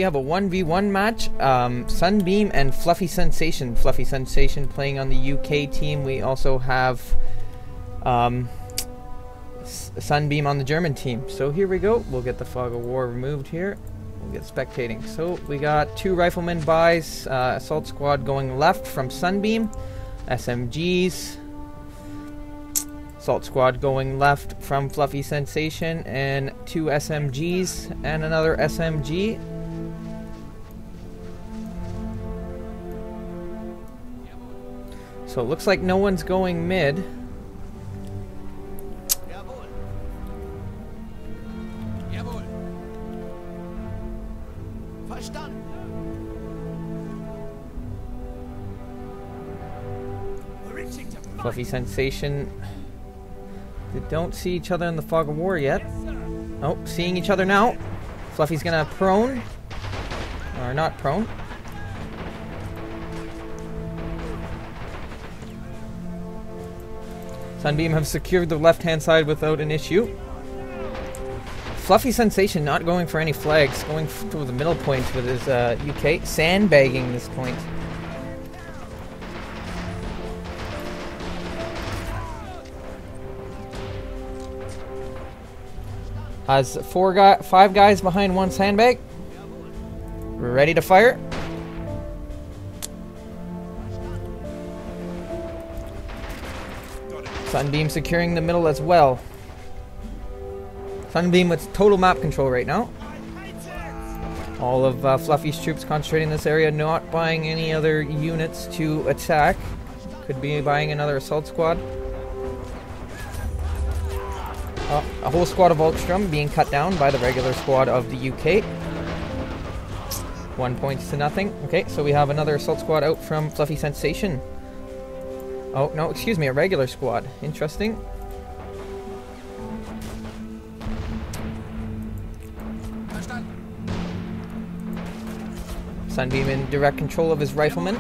we have a 1v1 match. Sunbeam and Fluffy Sensation. Fluffy Sensation playing on the UK team. We also have Sunbeam on the German team. So here we go. We'll get the fog of war removed here. We'll get spectating. So we got 2 riflemen buys. Assault squad going left from Sunbeam. SMGs. Assault squad going left from Fluffy Sensation, and 2 SMGs and another SMG. So it looks like no one's going mid. Fluffy Sensation. They don't see each other in the fog of war yet. Oh, seeing each other now. Fluffy's gonna prone. Or not prone. Sunbeam have secured the left-hand side without an issue. Fluffy Sensation not going for any flags. Going through the middle point with his UK. Sandbagging this point. Has 5 guys behind 1 sandbag. We're ready to fire. Sunbeam securing the middle as well. Sunbeam with total map control right now. All of Fluffy's troops concentrating in this area, not buying any other units to attack. Could be buying another assault squad. A whole squad of Ulstrom being cut down by the regular squad of the UK. 1 point to nothing. Okay, so we have another assault squad out from Fluffy Sensation. Oh, no, excuse me, a regular squad. Interesting. Sunbeam in direct control of his riflemen.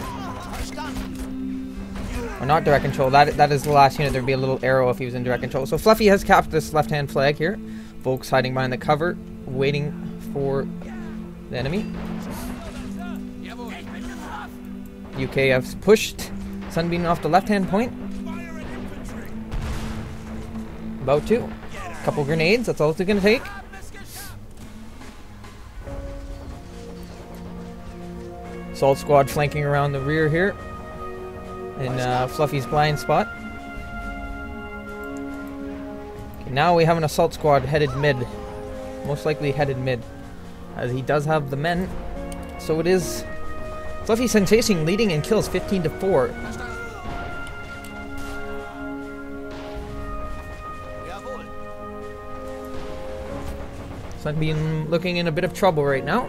Or not direct control, that is the last unit. There'd be a little arrow if he was in direct control. So Fluffy has capped this left-hand flag here. Volk's hiding behind the cover, waiting for the enemy. UK has pushed Sunbeam off the left-hand point. About to. Couple grenades, that's all it's gonna take. Assault squad flanking around the rear here. In Fluffy's blind spot. Okay, now we have an assault squad headed mid. Most likely headed mid. As he does have the men. So it is Fluffy Sensation leading in kills 15-4. Sunbeam looking in a bit of trouble right now.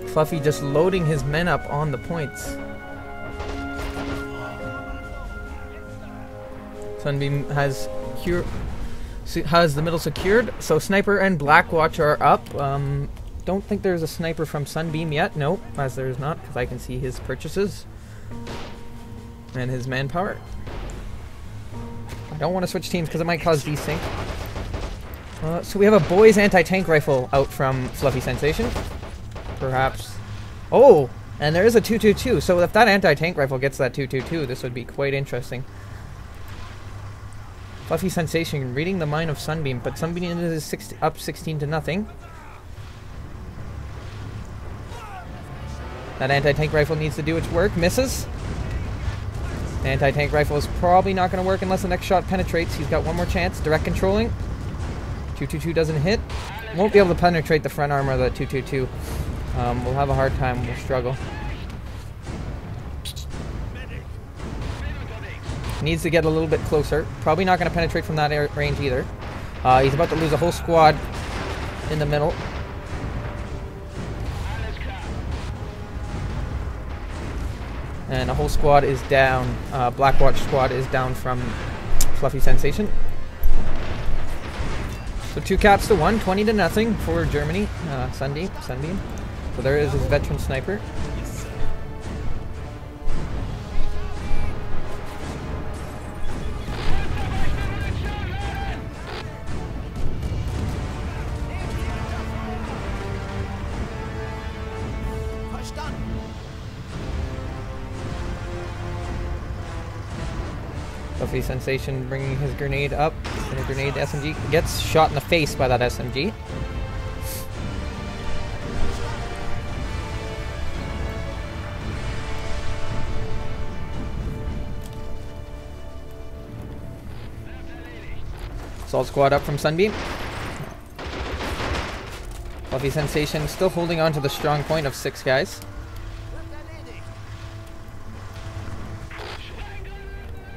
Fluffy just loading his men up on the points. Sunbeam has the middle secured, so Sniper and Blackwatch are up. Don't think there's a sniper from Sunbeam yet. Nope, as there's not, because I can see his purchases and his manpower. I don't want to switch teams because it might cause desync. So we have a boys anti-tank rifle out from Fluffy Sensation. Perhaps. Oh, and there is a 222. So if that anti-tank rifle gets that 222, this would be quite interesting. Fluffy Sensation reading the mind of Sunbeam, but Sunbeam is up 16-0. That anti-tank rifle needs to do its work. Misses. Anti-tank rifle is probably not going to work unless the next shot penetrates. He's got one more chance. Direct controlling. 222 doesn't hit. Won't be able to penetrate the front armor of the 222. We'll have a hard time. We'll struggle. Needs to get a little bit closer. Probably not going to penetrate from that range either. He's about to lose a whole squad in the middle. And a whole squad is down. Blackwatch squad is down from Fluffy Sensation. So 2 caps to 1, 20-0 for Germany. Sunbeam. So there is his veteran sniper. Fluffy Sensation bringing his grenade up, and a grenade SMG gets shot in the face by that SMG. Assault squad up from Sunbeam. Fluffy Sensation still holding on to the strong point of 6 guys.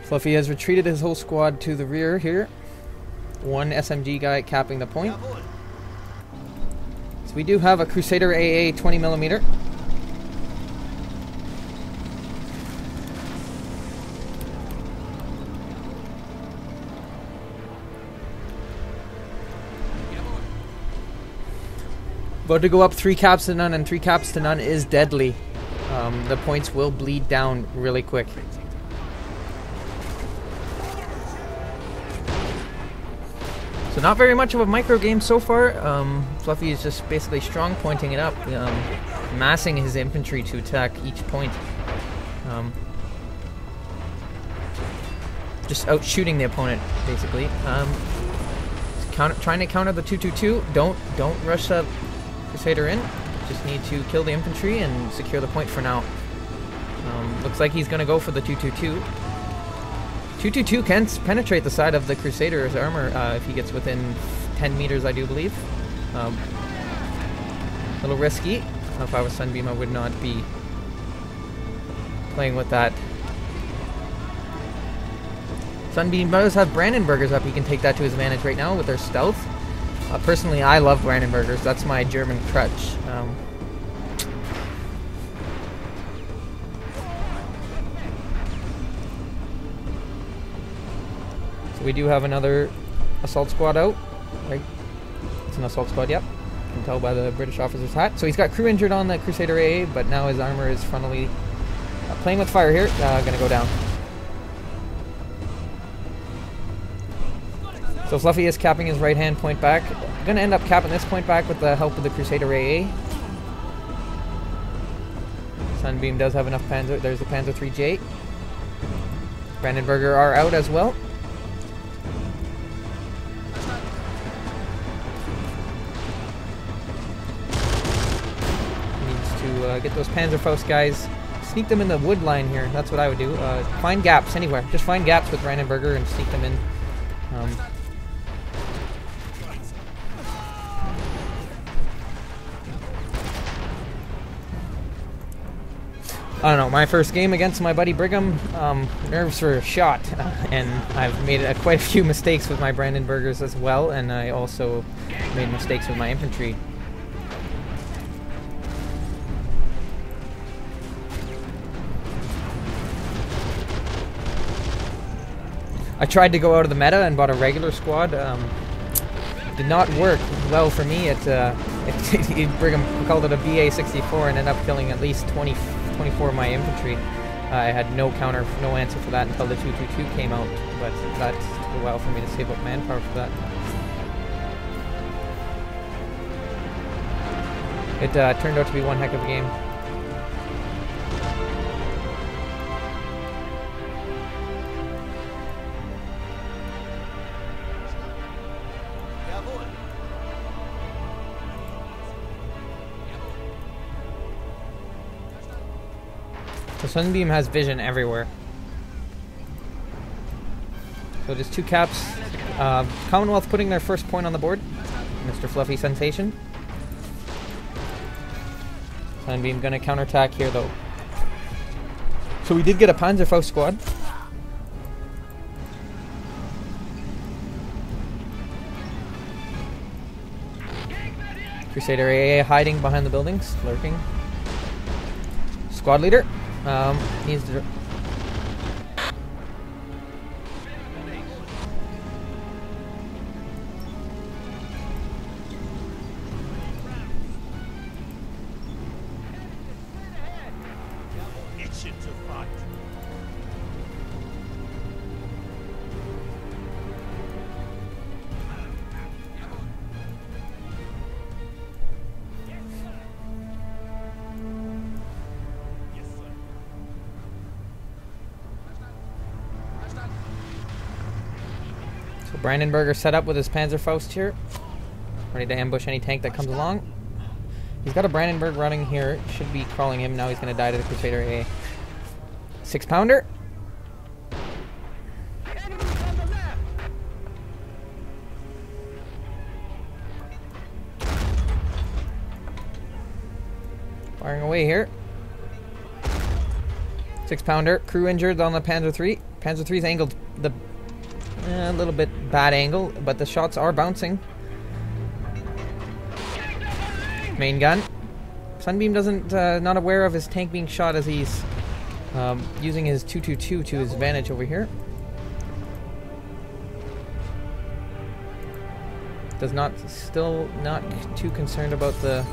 Fluffy has retreated his whole squad to the rear here. 1 SMG guy capping the point. So we do have a Crusader AA 20mm. About to go up 3 caps to none, and 3 caps to none is deadly. The points will bleed down really quick. So not very much of a micro game so far. Fluffy is just basically strong pointing it up, massing his infantry to attack each point. Just out shooting the opponent, basically. Trying to counter the 222. Don't rush that Crusader in. Just need to kill the infantry and secure the point for now. Looks like he's going to go for the 222. 222 can penetrate the side of the Crusader's armor if he gets within 10 meters, I do believe. A little risky. If I was Sunbeam, I would not be playing with that. Sunbeam does have Brandenburgers up. He can take that to his advantage right now with their stealth. Personally, I love Brandenburgers. That's my German crutch. We do have another assault squad out, right? It's an assault squad, yep. You can tell by the British officer's hat. So he's got crew injured on the Crusader AA, but now his armor is frontally playing with fire here. Gonna go down. So Fluffy is capping his right hand point back. Gonna end up capping this point back with the help of the Crusader AA. Sunbeam does have enough Panzer. There's the Panzer 3J. Brandenburger are out as well. Get those Panzerfaust guys, sneak them in the wood line here. That's what I would do. Find gaps anywhere. Just find gaps with Brandenburger and sneak them in. I don't know, my first game against my buddy Brigham, nerves were shot, and I've made quite a few mistakes with my Brandenburgers as well, and I also made mistakes with my infantry. I tried to go out of the meta and bought a regular squad. Did not work well for me. Brigham called it a BA-64 and ended up killing at least 24 of my infantry. I had no answer for that until the 222 came out, but that took a while for me to save up manpower for that. It turned out to be one heck of a game. So Sunbeam has vision everywhere. So just 2 caps. Commonwealth putting their first point on the board. Mr. Fluffy Sensation. Sunbeam gonna counterattack here though. So we did get a Panzerfaust squad. Crusader AA hiding behind the buildings, lurking. Squad leader. He's So Brandenburger set up with his Panzerfaust here, ready to ambush any tank that comes along. He's got a Brandenburg running here, should be crawling him. Now he's going to die to the Crusader A. 6-pounder. Firing away here. 6-pounder. Crew injured on the Panzer III. Panzer III's angled a little bit bad angle, but the shots are bouncing. Main gun. Sunbeam doesn't not aware of his tank being shot as he's using his 222 to his advantage over here. Still not too concerned about the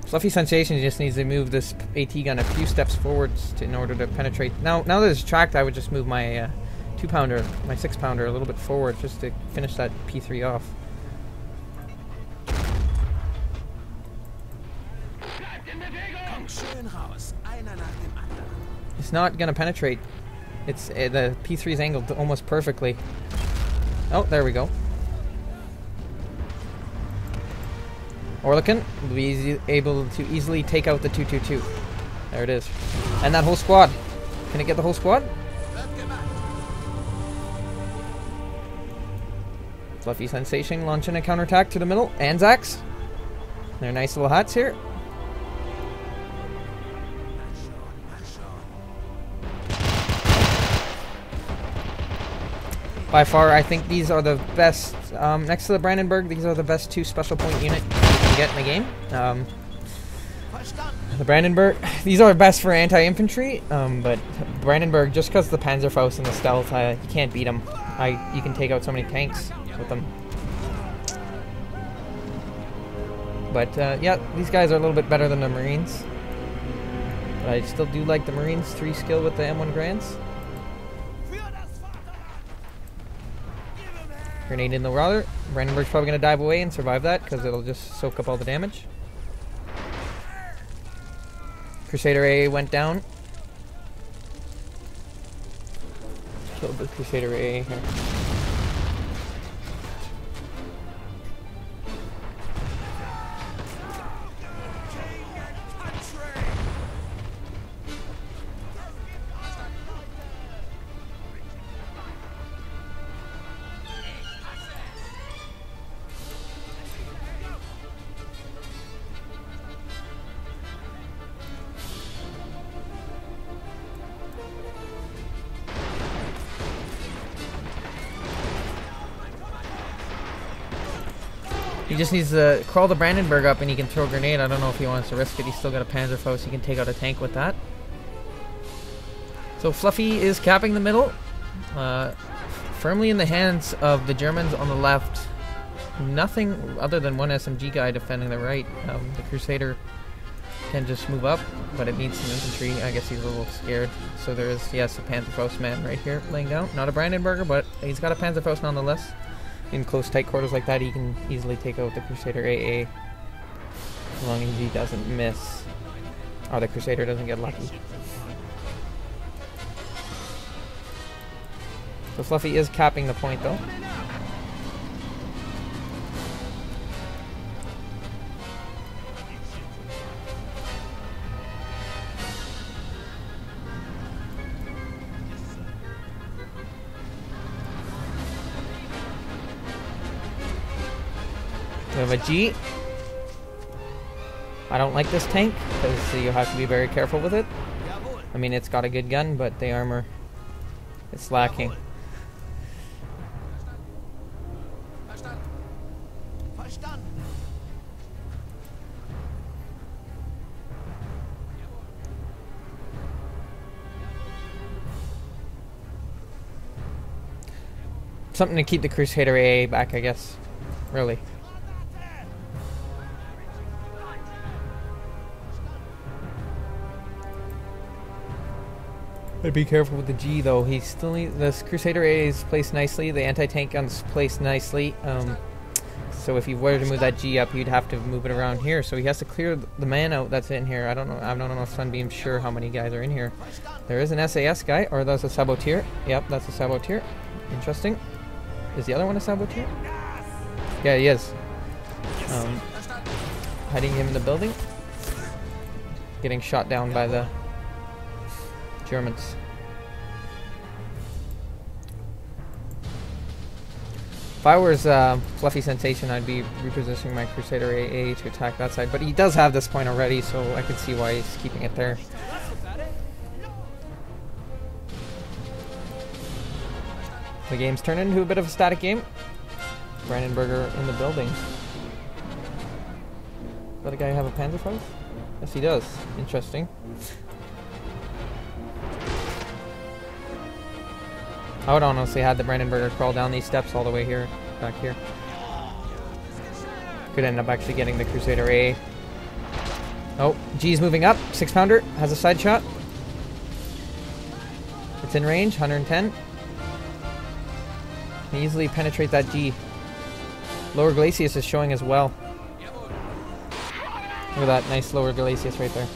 Fluffy Sensation. Just needs to move this AT gun a few steps forwards in order to penetrate. Now that it's tracked, I would just move my 2-pounder, my 6-pounder a little bit forward just to finish that P3 off. It's not going to penetrate. It's the P3 is angled almost perfectly. Oh, there we go. Orlican will be able to easily take out the 222. There it is. And that whole squad. Can it get the whole squad? Fluffy Sensation launching a counterattack to the middle. Anzacs. They're nice little hats here. By far, I think these are the best, next to the Brandenburg, these are the best 2 special point unit you can get in the game. The Brandenburg, these are best for anti-infantry, but Brandenburg, just because the Panzerfaust and the stealth, you can't beat them. You can take out so many tanks with them. But yeah, these guys are a little bit better than the Marines. But I still do like the Marines' 3 skill with the M1 Grands. Grenade in the water. Brandenburg's probably going to dive away and survive that because it'll just soak up all the damage. Crusader A went down. Killed the Crusader A here. He just needs to crawl the Brandenburg up and he can throw a grenade. I don't know if he wants to risk it. He's still got a Panzerfaust. He can take out a tank with that. So Fluffy is capping the middle. Firmly in the hands of the Germans on the left. Nothing other than one SMG guy defending the right. The Crusader can just move up, but it needs some infantry. I guess he's a little scared. So there is, yes, a Panzerfaust man right here laying down. Not a Brandenburger, but he's got a Panzerfaust nonetheless. In close, tight quarters like that, he can easily take out the Crusader AA. As long as he doesn't miss. Or the Crusader doesn't get lucky. So Fluffy is capping the point, though. We have a G. I don't like this tank because you have to be very careful with it. I mean, it's got a good gun, but the armor is lacking. Something to keep the Crusader AA back, I guess. Really. Be careful with the G though. He still needs this Crusader A is placed nicely. The anti-tank gun's placed nicely. So if he were to move that G up, he'd have to move it around here. So he has to clear the man out that's in here. I don't know if Sunbeam's sure how many guys are in here. There is an SAS guy, or that's a saboteur. Yep, that's a saboteur. Interesting. Is the other one a saboteur? Yeah, he is. Hiding him in the building. Getting shot down by the Germans. If I was Fluffy Sensation, I'd be repositioning my Crusader AA to attack that side. But he does have this point already, so I can see why he's keeping it there. The game's turned into a bit of a static game. Brandenburger in the building. Does the guy have a Panzerfaust? Yes, he does. Interesting. I would honestly have the Brandenburger crawl down these steps all the way here, back here. Could end up actually getting the Crusader A. Oh, G's moving up. 6-pounder has a side shot. It's in range, 110. Can easily penetrate that G. Lower Glacius is showing as well. Look at that nice lower Glacius right there.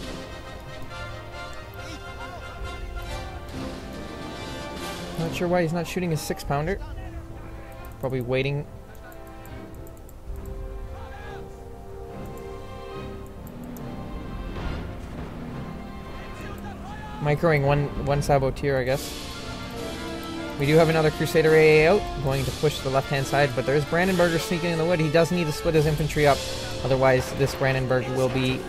Not sure why he's not shooting his 6-pounder. Probably waiting. Microing one saboteur, I guess. We do have another Crusader AA out, going to push the left-hand side, but there's Brandenburger sneaking in the wood. He does need to split his infantry up, otherwise this Brandenburg will be...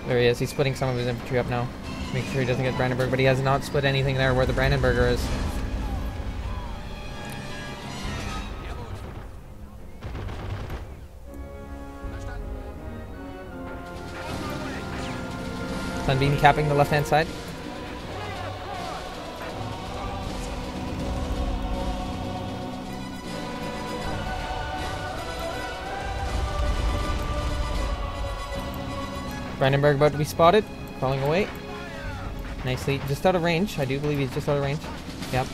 There he is, he's splitting some of his infantry up now. Make sure he doesn't get Brandenburg, but he has not split anything there where the Brandenburger is. Sunbeam capping the left-hand side. Brandenburg about to be spotted, crawling away. Nicely, just out of range. I do believe he's just out of range. Yep.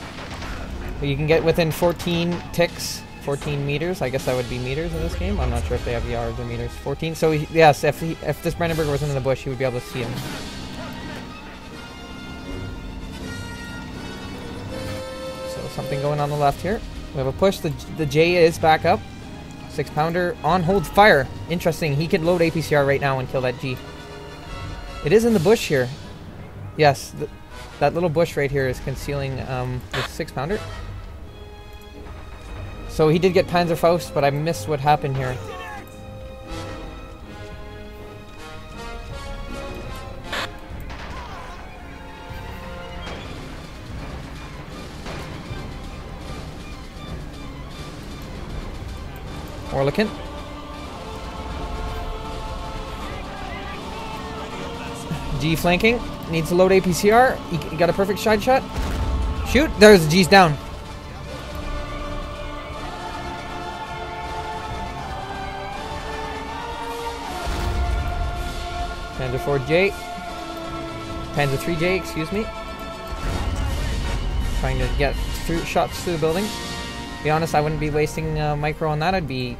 But you can get within 14 ticks, 14 meters. I guess that would be meters in this game. I'm not sure if they have yards or meters. 14. So yes, if this Brandenburger wasn't in the bush, he would be able to see him. So something going on the left here. We have a push. The J is back up. 6-pounder on hold fire. Interesting. He could load APCR right now and kill that G. It is in the bush here. Yes, that little bush right here is concealing the 6-pounder. So he did get Panzerfaust, but I missed what happened here. Orlikin. G flanking. Needs to load APCR. He got a perfect side shot. Shoot. There's the G's down. Panzer 4J. Panzer 3J, excuse me. Trying to get shots through the building. To be honest, I wouldn't be wasting micro on that. I'd be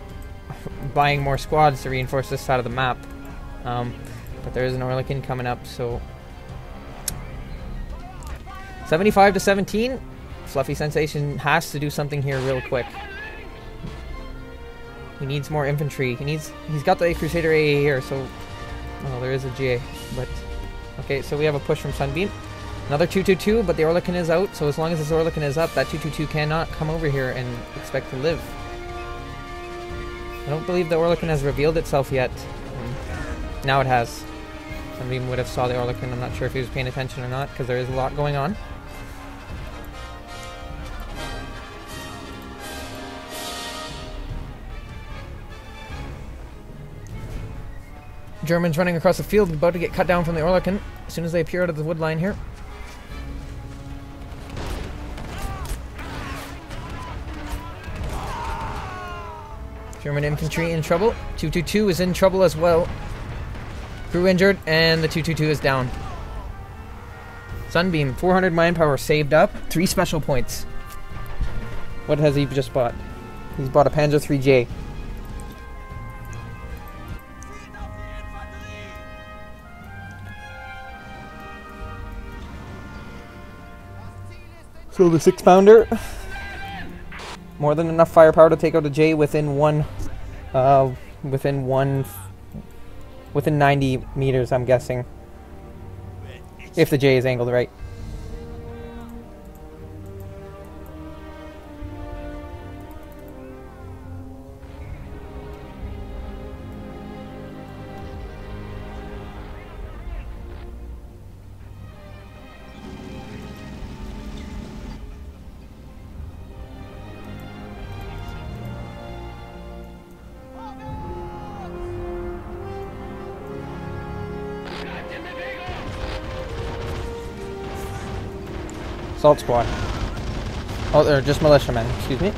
buying more squads to reinforce this side of the map. But there is an Orlikin coming up, so 75 to 17. Fluffy Sensation has to do something here real quick. He needs more infantry. He's got the Crusader AA here, so there is a GA. But okay, so we have a push from Sunbeam. Another 222, but the Orlikin is out, so as long as this Orlikin is up, that 222 cannot come over here and expect to live. I don't believe the Orlikin has revealed itself yet. Now it has. Sunbeam would have saw the Orlikin. I'm not sure if he was paying attention or not, because there is a lot going on. Germans running across the field, about to get cut down from the Orlikin as soon as they appear out of the wood line here. German infantry in trouble. 222 is in trouble as well. Crew injured, and the 222 is down. Sunbeam, 400 manpower saved up, 3 special points. What has he just bought? He's bought a Panzer IIIJ. So the 6-pounder, more than enough firepower to take out a J within within 90 meters, I'm guessing. If the J is angled right. Assault squad. Oh, they're just militiamen, excuse me.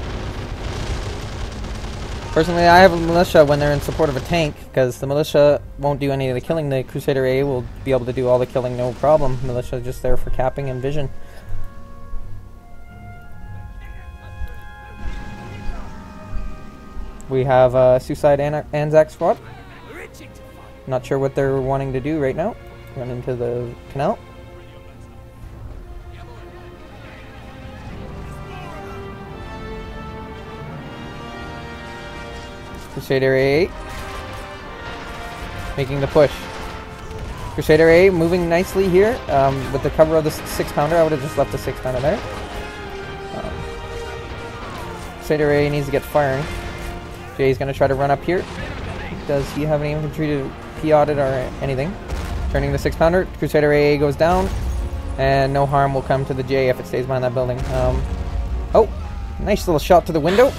Personally, I have a militia when they're in support of a tank, because the militia won't do any of the killing. The Crusader A will be able to do all the killing, no problem. Militia is just there for capping and vision. We have a Suicide Anzac squad. Not sure what they're wanting to do right now. Run into the canal. Crusader A making the push. Crusader A moving nicely here with the cover of the 6-pounder. I would have just left the 6-pounder there. Crusader A needs to get firing. Jay's going to try to run up here. Does he have any infantry to POT it or anything? Turning the 6-pounder. Crusader A goes down. And no harm will come to the J if it stays behind that building. Oh, nice little shot to the window.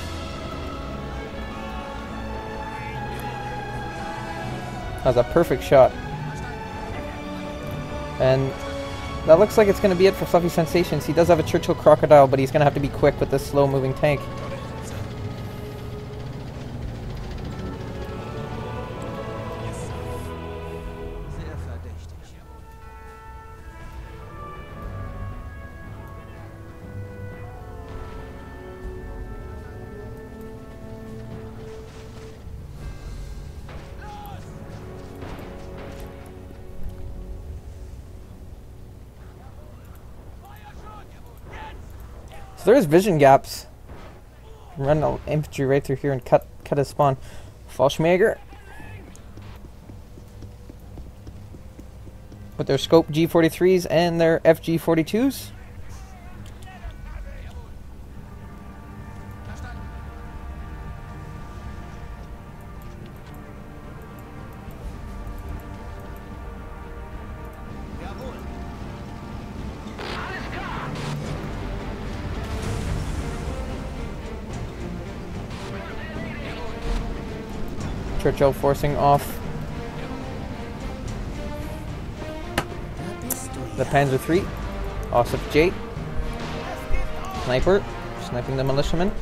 That was a perfect shot. And that looks like it's going to be it for Fluffy Sensations. He does have a Churchill Crocodile, but he's going to have to be quick with this slow-moving tank. So there's vision gaps. Run the infantry right through here and cut his spawn. Fallschmager with their scope G43s and their FG42s. Churchill forcing off the Panzer III. Osip J. Sniper. Sniping the militiamen.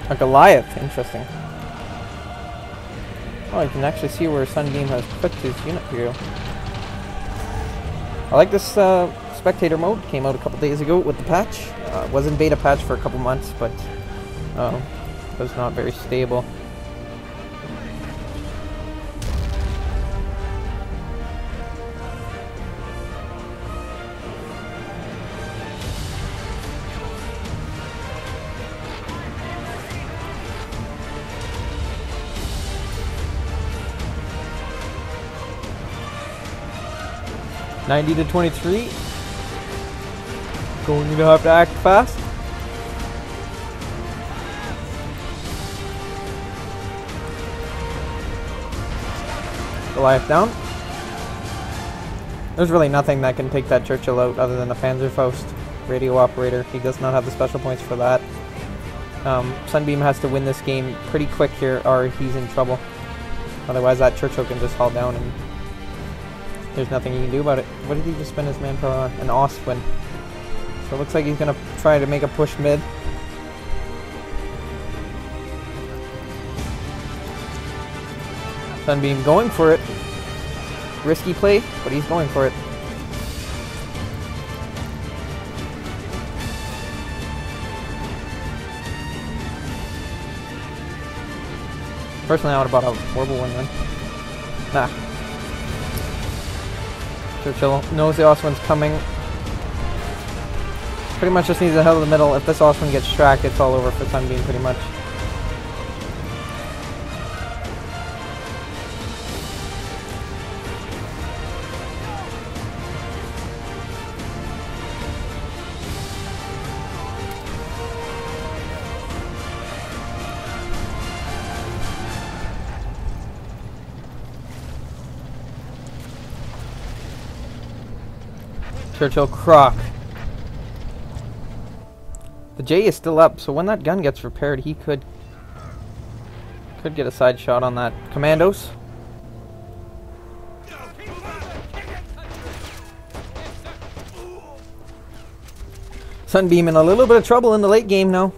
A Goliath. Interesting. Oh, you can actually see where Sunbeam has put his unit here. I like this spectator mode. Came out a couple days ago with the patch. Was in beta patch for a couple months, but was not very stable. $90 to 23. Going to have to act fast. Goliath down. There's really nothing that can take that Churchill out other than the Panzerfaust radio operator. He does not have the special points for that. Sunbeam has to win this game pretty quick here or he's in trouble. Otherwise that Churchill can just haul down and there's nothing he can do about it. What did he just spend his manpower on? An Oswin. So it looks like he's going to try to make a push mid. Sunbeam going for it. Risky play, but he's going for it. Personally, I would have bought a horrible one then. Nah. Churchill knows the Oswin's coming. Pretty much just needs to head to the middle. If this Oswin gets tracked, it's all over for Sunbeam pretty much. Churchill Croc. The J is still up, so when that gun gets repaired, he could get a side shot on that. Commandos. Sunbeam in a little bit of trouble in the late game now,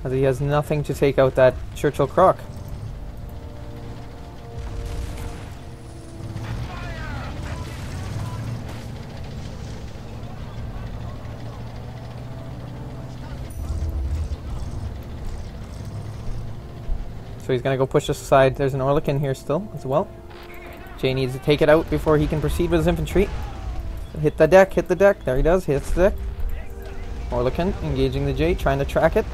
as he has nothing to take out that Churchill Croc. So he's going to go push this aside. There's an Orlican here still as well. Jay needs to take it out before he can proceed with his infantry. Hit the deck, hit the deck. There he does, hits the deck. Orlican engaging the J, trying to track it.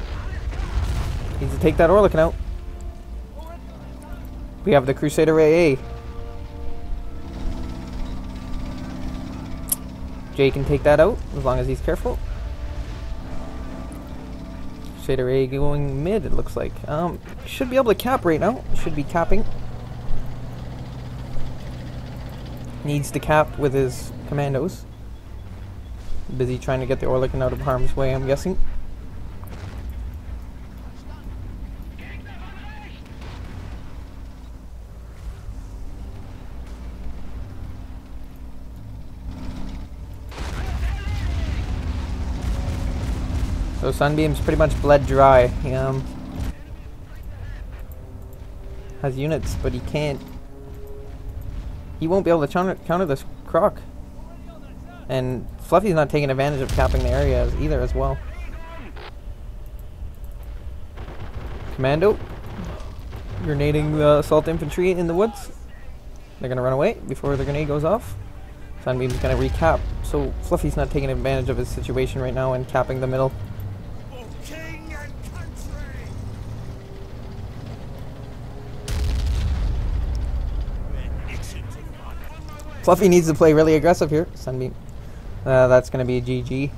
Needs to take that Orlican out. We have the Crusader AA. Jay can take that out as long as he's careful. Crusader A going mid, it looks like. Should be able to cap right now. Should be capping. Needs to cap with his commandos. Busy trying to get the Orlican out of harm's way, I'm guessing. So Sunbeam's pretty much bled dry. He has units, but he can't. He won't be able to counter this Croc. And Fluffy's not taking advantage of capping the area either as well. Commando grenading the assault infantry in the woods. They're gonna run away before the grenade goes off. Sunbeam's gonna recap. So Fluffy's not taking advantage of his situation right now and capping the middle. Fluffy needs to play really aggressive here. Sunbeam. That's going to be a GG.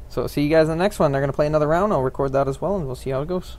So see you guys in the next one. They're going to play another round. I'll record that as well, and we'll see how it goes.